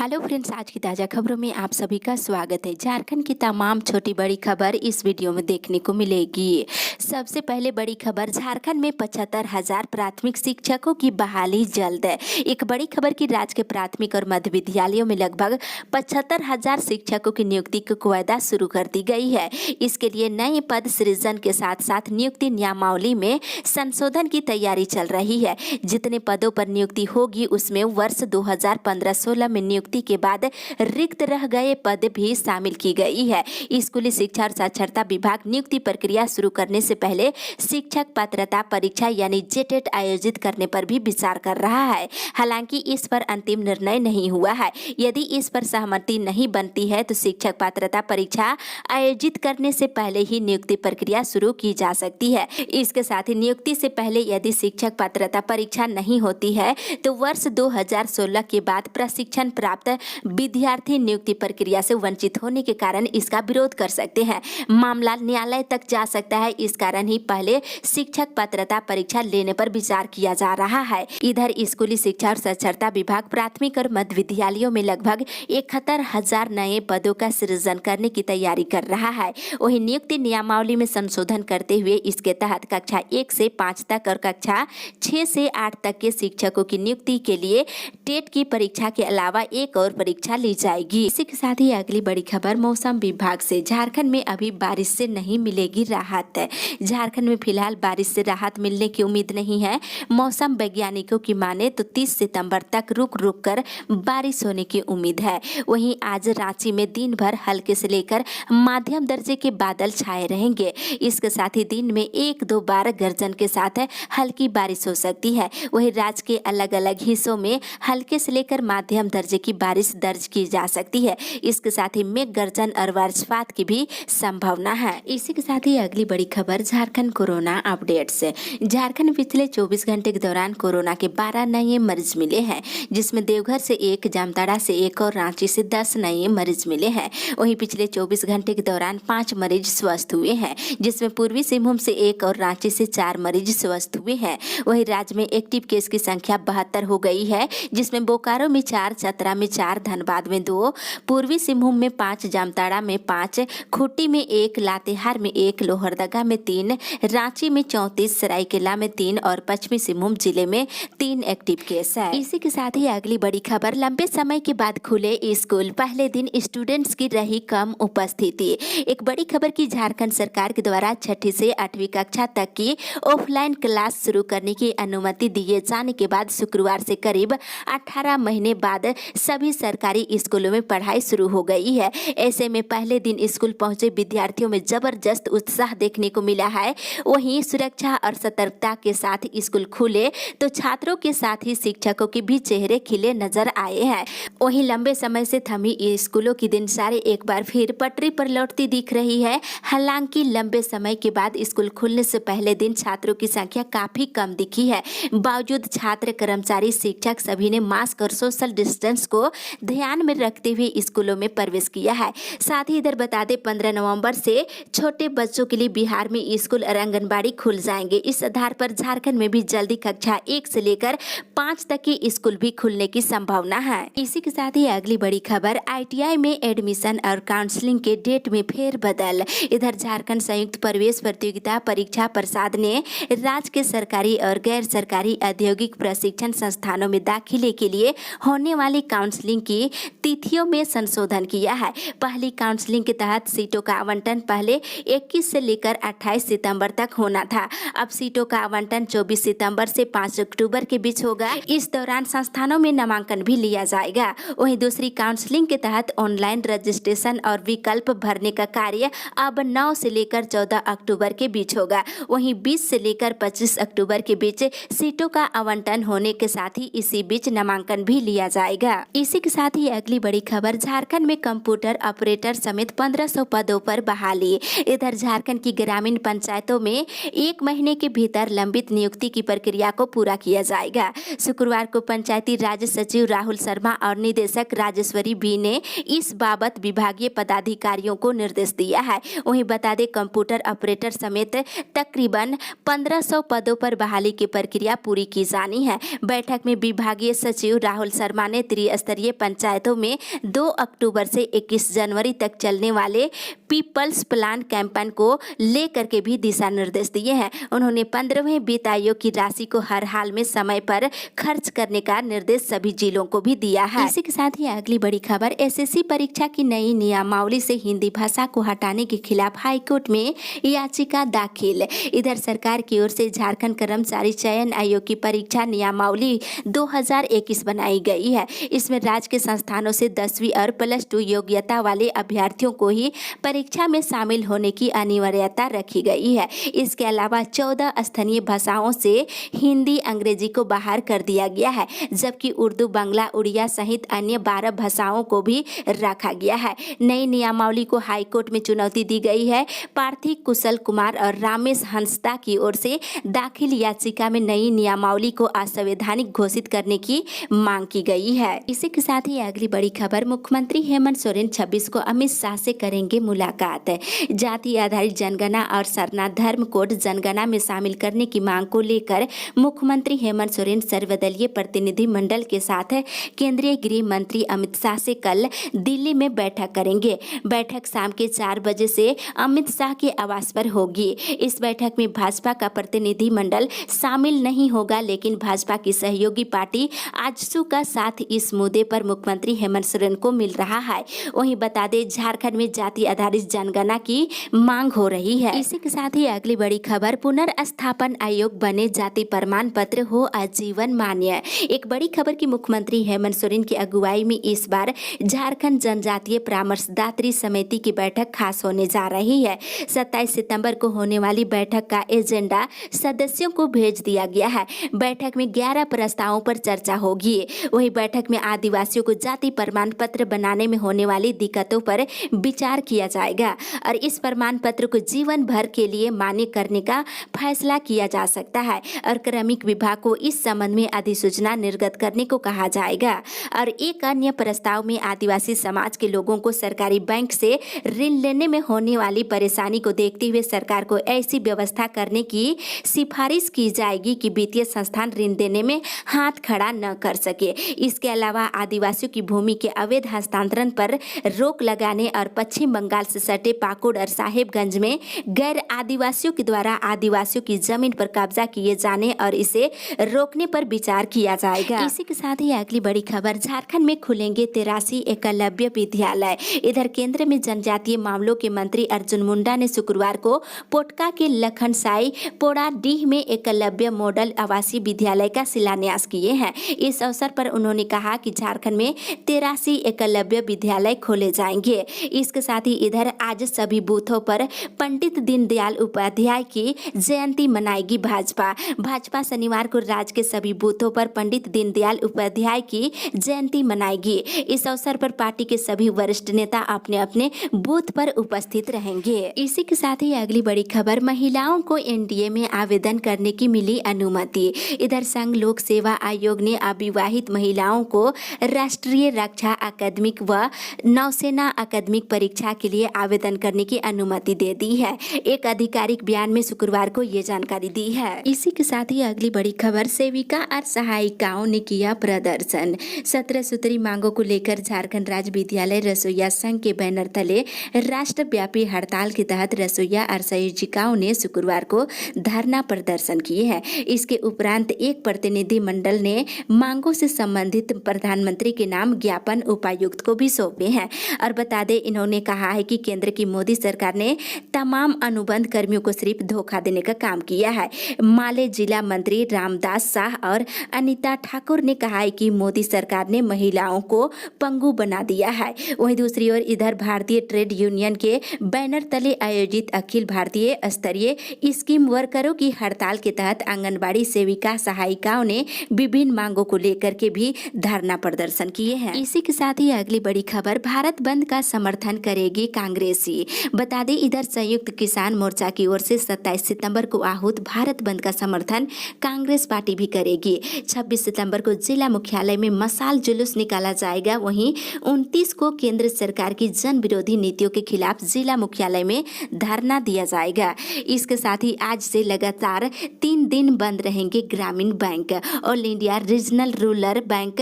Hello friends, आज की ताज़ा खबरों में आप सभी का स्वागत है। झारखंड की तमाम छोटी बड़ी खबर इस वीडियो में देखने को मिलेगी। सबसे पहले बड़ी खबर, झारखंड में 75,000 प्राथमिक शिक्षकों की बहाली जल्द है। एक बड़ी खबर की राज्य के प्राथमिक और मध्य विद्यालयों में लगभग 75,000 शिक्षकों की नियुक्ति की कवायदा शुरू कर दी गई है। इसके लिए नए पद सृजन के साथ साथ नियुक्ति नियमावली में संशोधन की तैयारी चल रही है। जितने पदों पर नियुक्ति होगी उसमें वर्ष 2015-16 में नियुक्ति के बाद रिक्त रह गए पद भी शामिल की गई है। स्कूली शिक्षा और साक्षरता विभाग नियुक्ति प्रक्रिया शुरू करने से पहले शिक्षक पात्रता परीक्षा यानी जेटेट आयोजित करने पर भी विचार कर रहा है। हालांकि इस पर अंतिम निर्णय नहीं हुआ है। यदि इस पर सहमति नहीं बनती है तो शिक्षक पात्रता परीक्षा आयोजित करने से पहले ही नियुक्ति प्रक्रिया शुरू की जा सकती है। इसके साथ ही नियुक्ति से पहले यदि शिक्षक पात्रता परीक्षा नहीं होती है तो वर्ष 2016 के बाद प्रशिक्षण प्राप्त विद्यार्थी नियुक्ति प्रक्रिया से वंचित होने के कारण इसका विरोध कर सकते हैं। मामला न्यायालय तक जा सकता है। इस कारण ही पहले शिक्षक पात्रता परीक्षा लेने पर विचार किया जा रहा है। इधर स्कूली शिक्षा और साक्षरता विभाग प्राथमिक और मध्य विद्यालयों में लगभग 71,000 नए पदों का सृजन करने की तैयारी कर रहा है। वहीं नियुक्ति नियमावली में संशोधन करते हुए इसके तहत कक्षा 1 से 5 तक और कक्षा 6 से 8 तक के शिक्षकों की नियुक्ति के लिए टेट की परीक्षा के अलावा एक और परीक्षा ली जाएगी। इसी के साथ ही अगली बड़ी खबर मौसम विभाग से, झारखंड में अभी बारिश से नहीं मिलेगी राहत। झारखंड में फिलहाल बारिश से राहत मिलने की उम्मीद नहीं है। मौसम वैज्ञानिकों की माने तो 30 सितंबर तक रुक रुक कर बारिश होने की उम्मीद है। वहीं आज रांची में दिन भर हल्के से लेकर मध्यम दर्जे के बादल छाए रहेंगे। इसके साथ ही दिन में 1-2 बार गर्जन के साथ हल्की बारिश हो सकती है। वहीं राज्य के अलग अलग हिस्सों में हल्के से लेकर मध्यम दर्जे की बारिश दर्ज की जा सकती है। इसके साथ ही मेघ गर्जन और वज्रपात की भी संभावना है। इसी के साथ ही अगली बड़ी खबर, झारखंड कोरोना अपडेट से। झारखंड में पिछले 24 घंटे के दौरान कोरोना के 12 नए मरीज मिले हैं, जिसमें देवघर से 1, जामताड़ा से 1 और रांची से 10 नए मरीज मिले हैं। वहीं पिछले 24 घंटे के दौरान 5 मरीज स्वस्थ हुए हैं, जिसमें पूर्वी सिंहभूम से 1 और रांची से 4 मरीज स्वस्थ हुए हैं। वहीं राज्य में एक्टिव केस की संख्या 72 हो गई है, जिसमें बोकारो में 4, चतरा में 4, धनबाद में 2, पूर्वी सिंहभूम में 5, जामताड़ा में 5, खूंटी में 1, लातेहार में 1, लोहरदगा में 3, रांची में 34, सरायकेला में 3 और पश्चिमी सिंहभूम जिले में 3 एक्टिव केस है। इसी के साथ ही अगली बड़ी खबर, लंबे समय के बाद खुले स्कूल, पहले दिन स्टूडेंट्स की रही कम उपस्थिति। एक बड़ी खबर की झारखंड सरकार के द्वारा 6ठी से 8वीं कक्षा तक की ऑफलाइन क्लास शुरू करने की अनुमति दिए जाने के बाद शुक्रवार से करीब 18 महीने बाद सभी सरकारी स्कूलों में पढ़ाई शुरू हो गई है। ऐसे में पहले दिन स्कूल पहुंचे विद्यार्थियों में जबरदस्त उत्साह देखने को मिला है। वहीं सुरक्षा और सतर्कता के साथ स्कूल खुले तो छात्रों के साथ ही शिक्षकों के भी चेहरे खिले नजर आए हैं। वहीं लंबे समय से थमी स्कूलों की दिनचर्या एक बार फिर पटरी पर लौटती दिख रही है। हालांकि लंबे समय के बाद स्कूल खुलने से पहले दिन छात्रों की संख्या काफी कम दिखी है। बावजूद छात्र, कर्मचारी, शिक्षक सभी ने मास्क और सोशल डिस्टेंस को ध्यान में रखते हुए स्कूलों में प्रवेश किया है। साथ ही इधर बता दें 15 नवंबर से छोटे बच्चों के लिए बिहार में स्कूल और आंगनबाड़ी खुल जाएंगे। इस आधार पर झारखंड में भी जल्दी कक्षा 1 से लेकर 5 तक के स्कूल भी खुलने की संभावना है। इसी के साथ ही अगली बड़ी खबर, ITI में एडमिशन और काउंसलिंग के डेट में फेरबदल। इधर झारखंड संयुक्त प्रवेश प्रतियोगिता परीक्षा परिषद ने राज्य के सरकारी और गैर सरकारी औद्योगिक प्रशिक्षण संस्थानों में दाखिले के लिए होने वाली काउंसलिंग की तिथियों में संशोधन किया है। पहली काउंसलिंग के तहत सीटों का आवंटन पहले 21 से लेकर 28 सितंबर तक होना था। अब सीटों का आवंटन 24 सितंबर से 5 अक्टूबर के बीच होगा। इस दौरान संस्थानों में नामांकन भी लिया जाएगा। वहीं दूसरी काउंसलिंग के तहत ऑनलाइन रजिस्ट्रेशन और विकल्प भरने का कार्य अब 9 से लेकर 14 अक्टूबर के बीच होगा। वहीं 20 से लेकर 25 अक्टूबर के बीच सीटों का आवंटन होने के साथ ही इसी बीच नामांकन भी लिया जाएगा। इसी के साथ ही अगली बड़ी खबर, झारखंड में कंप्यूटर ऑपरेटर समेत 1500 पदों पर बहाली। इधर झारखंड की ग्रामीण पंचायतों में 1 महीने के भीतर लंबित नियुक्ति की प्रक्रिया को पूरा किया जाएगा। शुक्रवार को पंचायती राज सचिव राहुल शर्मा और निदेशक राजेश्वरी बी ने इस बाबत विभागीय पदाधिकारियों को निर्देश दिया है। वहीं बता दें कंप्यूटर ऑपरेटर समेत तकरीबन 1500 पदों पर बहाली की प्रक्रिया पूरी की जानी है। बैठक में विभागीय सचिव राहुल शर्मा ने त्रिस्तरीय स्तरीय पंचायतों में 2 अक्टूबर से 21 जनवरी तक चलने वाले पीपल्स प्लान कैंपेन को लेकर के भी दिशा निर्देश दिए हैं। उन्होंने 15वें वित्त आयोग की राशि को हर हाल में समय पर खर्च करने का निर्देश सभी जिलों को भी दिया है। इसी के साथ ही अगली बड़ी खबर, एसएससी परीक्षा की नई नियमावली से हिंदी भाषा को हटाने के खिलाफ हाईकोर्ट में याचिका दाखिल। इधर सरकार की ओर से झारखंड कर्मचारी चयन आयोग की परीक्षा नियमावली 2021 बनाई गई है। इसमें राज्य के संस्थानों से 10वीं और +2 योग्यता वाले अभ्यर्थियों को ही परीक्षा में शामिल होने की अनिवार्यता रखी गई है। इसके अलावा 14 स्थानीय भाषाओं से हिंदी अंग्रेजी को बाहर कर दिया गया है, जबकि उर्दू, बांग्ला, उड़िया सहित अन्य 12 भाषाओं को भी रखा गया है। नई नियमावली को हाईकोर्ट में चुनौती दी गई है। प्रार्थी कुशल कुमार और रामेश हंसदा की ओर से दाखिल याचिका में नई नियमावली को असंवैधानिक घोषित करने की मांग की गई है। इसी के साथ ही अगली बड़ी खबर, मुख्यमंत्री हेमंत सोरेन 26 को अमित शाह से करेंगे मुलाकात। जाति आधारित जनगणना और सरना धर्म कोड जनगणना में शामिल करने की मांग को लेकर मुख्यमंत्री हेमंत सोरेन सर्वदलीय प्रतिनिधि मंडल के साथ केंद्रीय गृह मंत्री अमित शाह से कल दिल्ली में बैठक करेंगे। बैठक शाम के 4 बजे से अमित शाह के आवास पर होगी। इस बैठक में भाजपा का प्रतिनिधि मंडल शामिल नहीं होगा, लेकिन भाजपा की सहयोगी पार्टी आजसू का साथ इस मुद्दे पर मुख्यमंत्री हेमंत सोरेन को मिल रहा है। वहीं बता दें, झारखंड में जाति आधारित जनगणना की मांग हो रही है। इसी के साथ ही अगली बड़ी खबर, पुनर्स्थापन आयोग बने, जाति प्रमाण पत्र हो आजीवन मान्य। एक बड़ी खबर की मुख्यमंत्री हेमंत सोरेन की अगुवाई में इस बार झारखंड जनजातीय परामर्शदात्री समिति की बैठक खास होने जा रही है। 27 सितंबर को होने वाली बैठक का एजेंडा सदस्यों को भेज दिया गया है। बैठक में 11 प्रस्तावों पर चर्चा होगी। वही बैठक में आदिवासियों को जाति प्रमाण पत्र बनाने में होने वाली दिक्कतों पर विचार किया जाएगा और इस प्रमाण पत्र को जीवन भर के लिए मान्य करने का फैसला किया जा सकता है और क्रमिक विभाग को इस संबंध में अधिसूचना निर्गत करने को कहा जाएगा। और एक अन्य प्रस्ताव में आदिवासी समाज के लोगों को सरकारी बैंक से ऋण लेने में होने वाली परेशानी को देखते हुए सरकार को ऐसी व्यवस्था करने की सिफारिश की जाएगी कि वित्तीय संस्थान ऋण देने में हाथ खड़ा न कर सके। इसके अलावा आदिवासियों की भूमि के अवैध हस्तांतरण पर रोक लगाने और पश्चिम बंगाल से सटे पाकुड़ और साहेबगंज में गैर आदिवासियों के द्वारा आदिवासियों की जमीन पर कब्जा किए जाने और इसे रोकने पर विचार किया जाएगा। इसी के साथ ही अगली बड़ी खबर, झारखंड में खुलेंगे 83 एकलव्य विद्यालय। इधर केंद्र में जनजातीय मामलों के मंत्री अर्जुन मुंडा ने शुक्रवार को पोटका के लखनसाई पोड़ाडीह में एकलव्य मॉडल आवासीय विद्यालय का शिलान्यास किए हैं। इस अवसर पर उन्होंने कहा कि झारखंड में 83 एकलव्य विद्यालय खोले जाएंगे। इसके साथ ही इधर आज सभी बूथों पर पंडित दीनदयाल उपाध्याय की जयंती मनाएगी भाजपा शनिवार को राज्य के सभी बूथों पर पंडित दीनदयाल उपाध्याय की जयंती मनाएगी। इस अवसर पर पार्टी के सभी वरिष्ठ नेता अपने अपने बूथ पर उपस्थित रहेंगे। इसी के साथ ही अगली बड़ी खबर, महिलाओं को एनडीए में आवेदन करने की मिली अनुमति। इधर संघ लोक सेवा आयोग ने अविवाहित महिलाओं को राष्ट्रीय रक्षा अकादमिक व नौसेना अकादमिक परीक्षा के लिए आवेदन करने की अनुमति दे दी है। एक आधिकारिक बयान में शुक्रवार को ये जानकारी दी है। इसी के साथ ही अगली बड़ी खबर, सेविका और सहायिकाओं ने किया प्रदर्शन। 17 सूत्री मांगों को लेकर झारखंड राज्य विद्यालय रसोईया संघ के बैनर तले राष्ट्रव्यापी हड़ताल के तहत रसोईया और सहायिकाओं ने शुक्रवार को धरना प्रदर्शन किए हैं। इसके उपरांत एक प्रतिनिधि मंडल ने मांगों से संबंधित प्रधानमंत्री के नाम ज्ञापन उपायुक्त को भी सौंपे हैं। और बता दें, इन्होंने कहा है कि केंद्र की मोदी सरकार ने तमाम अनुबंध कर्मियों को सिर्फ धोखा देने का काम किया है। माले जिला मंत्री रामदास शाह और अनीता ठाकुर ने कहा है कि मोदी सरकार ने महिलाओं को पंगु बना दिया है। वहीं दूसरी ओर इधर भारतीय ट्रेड यूनियन के बैनर तले आयोजित अखिल भारतीय स्तरीय स्कीम वर्करों की हड़ताल के तहत आंगनबाड़ी सेविका सहायिकाओं ने विभिन्न मांगों को लेकर के भी धरना प्रदर्शन किए हैं। इसी के साथ ही अगली बड़ी खबर, भारत बंद का समर्थन करेगी कांग्रेसी। बता दें, इधर संयुक्त किसान मोर्चा की ओर से 27 सितंबर को आहूत भारत बंद का समर्थन कांग्रेस पार्टी भी करेगी। 26 सितंबर को जिला मुख्यालय में मशाल जुलूस निकाला जाएगा। वहीं 29 को केंद्र सरकार की जन विरोधी नीतियों के खिलाफ जिला मुख्यालय में धरना दिया जाएगा। इसके साथ ही आज से लगातार 3 दिन बंद रहेंगे ग्रामीण bank, all India regional rural bank,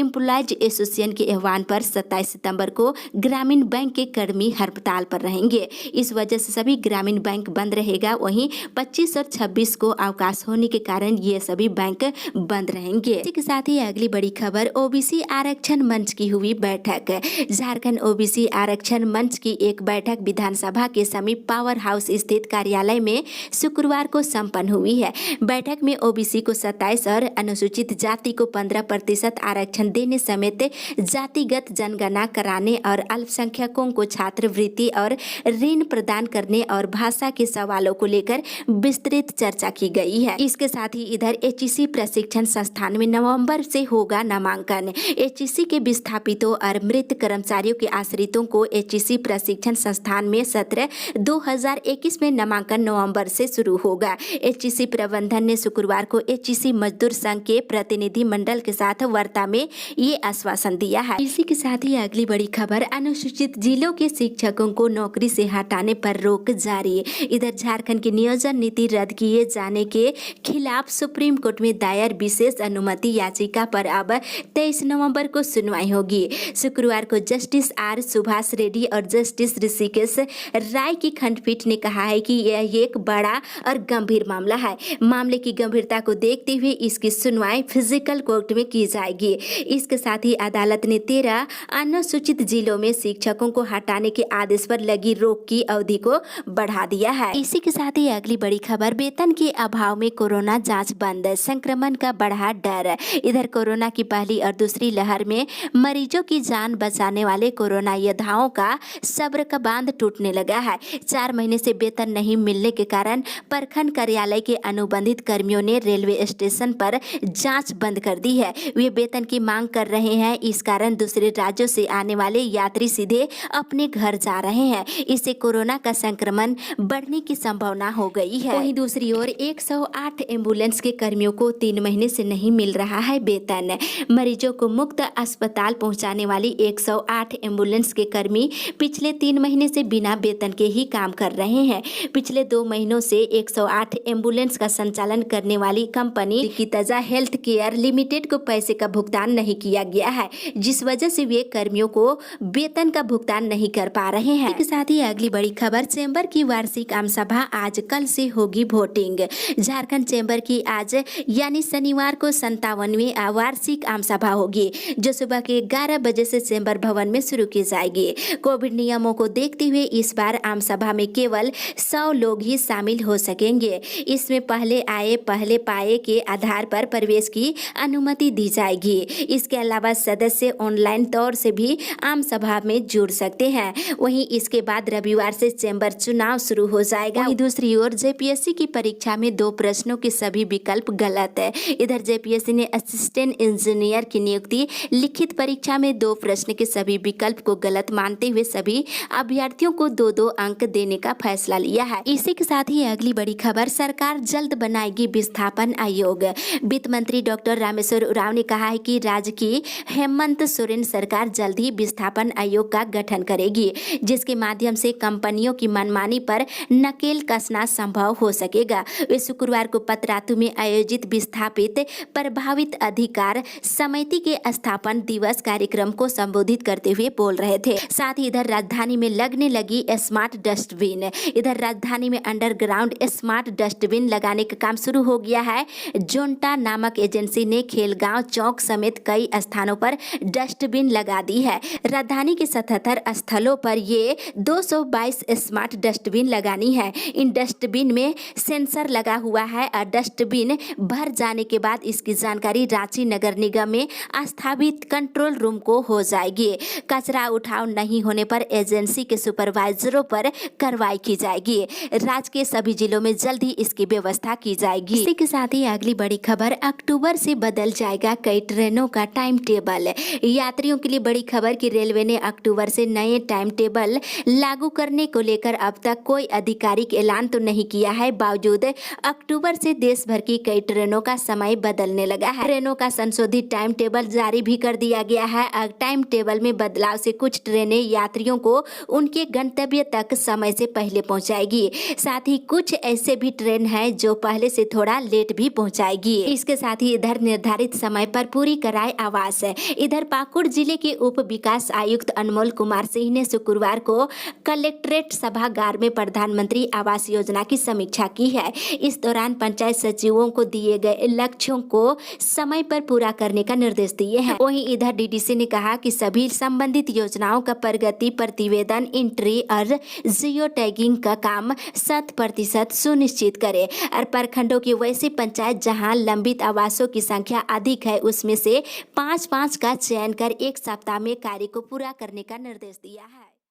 employees association के आह्वान पर 27 सितंबर को ग्रामीण बैंक के कर्मी हड़ताल पर रहेंगे। इस वजह से सभी ग्रामीण बैंक बंद रहेगा। वहीं 25 और 26 को अवकाश होने के कारण ये सभी बैंक बंद रहेंगे। इसी के साथ ही अगली बड़ी खबर, ओबीसी आरक्षण मंच की हुई बैठक। झारखंड ओबीसी आरक्षण मंच की एक बैठक विधानसभा के समीप पावर हाउस स्थित कार्यालय में शुक्रवार को संपन्न हुई है। बैठक में ओबीसी को 27 और अनुसूचित जाति को 15% आरक्षण देने समेत जातिगत जनगणना कराने और अल्पसंख्यकों को छात्रवृत्ति और ऋण प्रदान करने और भाषा के सवालों को लेकर विस्तृत चर्चा की गई है। इसके साथ ही इधर एचईसी प्रशिक्षण संस्थान में नवंबर से होगा नामांकन। एचईसी के विस्थापितों और मृत कर्मचारियों के आश्रितों को एचईसी प्रशिक्षण संस्थान में सत्र 2021 में नामांकन नवंबर से शुरू होगा। एचईसी प्रबंधन ने शुक्रवार को एचईसी मजदूर संघ के प्रतिनिधि मंडल के साथ वार्ता में ये आश्वासन दिया है। इसी के साथ ही अगली बड़ी खबर, अनुसूचित जिलों के शिक्षकों को नौकरी से हटाने पर रोक जारी। इधर झारखंड की नियोजन नीति रद्द किए जाने के खिलाफ सुप्रीम कोर्ट में दायर विशेष अनुमति याचिका पर अब 23 नवंबर को सुनवाई होगी। शुक्रवार को जस्टिस आर सुभाष रेड्डी और जस्टिस ऋषिकेश राय की खंडपीठ ने कहा है कि यह एक बड़ा और गंभीर मामला है। मामले की गंभीरता को देखते हुए इसकी सुनवाई फिजिकल कोर्ट में की जाएगी। इसके साथ ही अदालत ने 13 अनुसूचित जिलों में शिक्षकों को हटाने के आदेश पर लगी रोक की अवधि को बढ़ा दिया है। इसी के साथ ही अगली बड़ी खबर, वेतन के अभाव में कोरोना जांच बंद, संक्रमण का बढ़ा डर। इधर कोरोना की पहली और दूसरी लहर में मरीजों की जान बचाने वाले कोरोना योद्धाओं का सब्र का बांध टूटने लगा है। 4 महीने से वेतन नहीं मिलने के कारण प्रखंड कार्यालय के अनुबंधित कर्मियों ने रेलवे स्टेशन पर जांच बंद कर दी है। वे वेतन की मांग कर रहे हैं। इस कारण दूसरे राज्यों से आने वाले यात्री सीधे अपने घर जा रहे हैं। इससे कोरोना का संक्रमण बढ़ने की संभावना हो गई है। वहीं दूसरी ओर 108 एम्बुलेंस के कर्मियों को 3 महीने से नहीं मिल रहा है वेतन। मरीजों को मुफ्त अस्पताल पहुंचाने वाली 108 एम्बुलेंस के कर्मी पिछले 3 महीने से बिना वेतन के ही काम कर रहे हैं। पिछले 2 महीनों से 108 एम्बुलेंस का संचालन करने वाली कंपनी की तजा हेल्थ केयर लिमिटेड को पैसे का भुगतान नहीं किया गया है, जिस वजह से वे कर्मियों को वेतन का भुगतान नहीं कर पा रहे हैं। इसके साथ ही अगली बड़ी खबर, चैम्बर की वार्षिक आम सभा आज कल से होगी वोटिंग। झारखंड चैम्बर की आज यानी शनिवार को 57वीं वार्षिक आम सभा होगी, जो सुबह के 11 बजे से चैम्बर भवन में शुरू की जाएगी। कोविड नियमों को देखते हुए इस बार आम सभा में केवल 100 लोग ही शामिल हो सकेंगे। इसमें पहले आए पहले पाए के आधार पर प्रवेश की अनुमति दी जाएगी। इसके अलावा सदस्य ऑनलाइन तौर से भी आम सभा में जुड़ सकते हैं। वहीं इसके बाद रविवार से चैम्बर चुनाव शुरू हो जाएगा। वहीं दूसरी ओर जेपीएससी की परीक्षा में 2 प्रश्नों के सभी विकल्प गलत है। इधर जेपीएससी ने असिस्टेंट इंजीनियर की नियुक्ति लिखित परीक्षा में 2 प्रश्न के सभी विकल्प को गलत मानते हुए सभी अभ्यर्थियों को 2-2 अंक देने का फैसला लिया है। इसी के साथ ही अगली बड़ी खबर, सरकार जल्द बनाएगी विस्थापन आयोग। वित्त मंत्री डॉक्टर रामेश्वर उरांव ने कहा है कि राज्य की हेमंत सोरेन सरकार जल्द ही विस्थापन आयोग का गठन करेगी, जिसके माध्यम से कंपनियों की मनमानी पर नकेल कसना संभव हो सकेगा। वे शुक्रवार को पतरातू में आयोजित विस्थापित प्रभावित अधिकार समिति के स्थापना दिवस कार्यक्रम को संबोधित करते हुए बोल रहे थे। साथ ही इधर राजधानी में लगने लगी स्मार्ट डस्टबिन। इधर राजधानी में अंडरग्राउंड स्मार्ट डस्टबिन लगाने का काम शुरू हो गया है। जोंटा नामक एजेंसी ने खेलगांव चौक समेत कई स्थानों पर डस्टबिन लगा दी है। राजधानी के 77 स्थलों पर ये 222 स्मार्ट डस्टबिन लगानी है। इन डस्टबिन में सेंसर लगा हुआ है और डस्टबिन भर जाने के बाद इसकी जानकारी रांची नगर निगम में स्थापित कंट्रोल रूम को हो जाएगी। कचरा उठाव नहीं होने पर एजेंसी के सुपरवाइजरों पर कार्रवाई की जाएगी। राज्य के सभी जिलों में जल्द ही इसकी व्यवस्था की जाएगी। इसी के साथ ही अगली बड़ी खबर, अक्टूबर से बदल जाएगा कई ट्रेनों का टाइम टेबल। यात्रियों के लिए बड़ी खबर कि रेलवे ने अक्टूबर से नए टाइम टेबल लागू करने को लेकर अब तक कोई आधिकारिक ऐलान तो नहीं किया है। बावजूद अक्टूबर से देश भर की कई ट्रेनों का समय बदलने लगा है। ट्रेनों का संशोधित टाइम टेबल जारी भी कर दिया गया है। टाइम टेबल में बदलाव से कुछ ट्रेनें यात्रियों को उनके गंतव्य तक समय से पहले पहुंचाएगी। साथ ही कुछ ऐसे भी ट्रेन हैं जो पहले से थोड़ा लेट भी पहुंचाएगी। इसके साथ ही इधर निर्धारित समय पर पूरी कराए आवास है। इधर पाकुड़ जिले के उप विकास आयुक्त अनमोल कुमार सिंह ने शुक्रवार को कलेक्ट्रेट सभागार में प्रधानमंत्री आवास योजना की समीक्षा की है। इस दौरान पंचायत सचिवों को दिए गए लक्ष्यों को समय पर पूरा करने का निर्देश दिए हैं। वहीं इधर डीडीसी ने कहा कि सभी संबंधित योजनाओं का प्रगति प्रतिवेदन, एंट्री और जियो टैगिंग का काम 100% सुनिश्चित करे और प्रखंडों की वैसी पंचायत जहां लंबित आवासों की संख्या अधिक है उसमें से 5-5 का चयन कर 1 सप्ताह में कार्य को पूरा करने का निर्देश दिया है।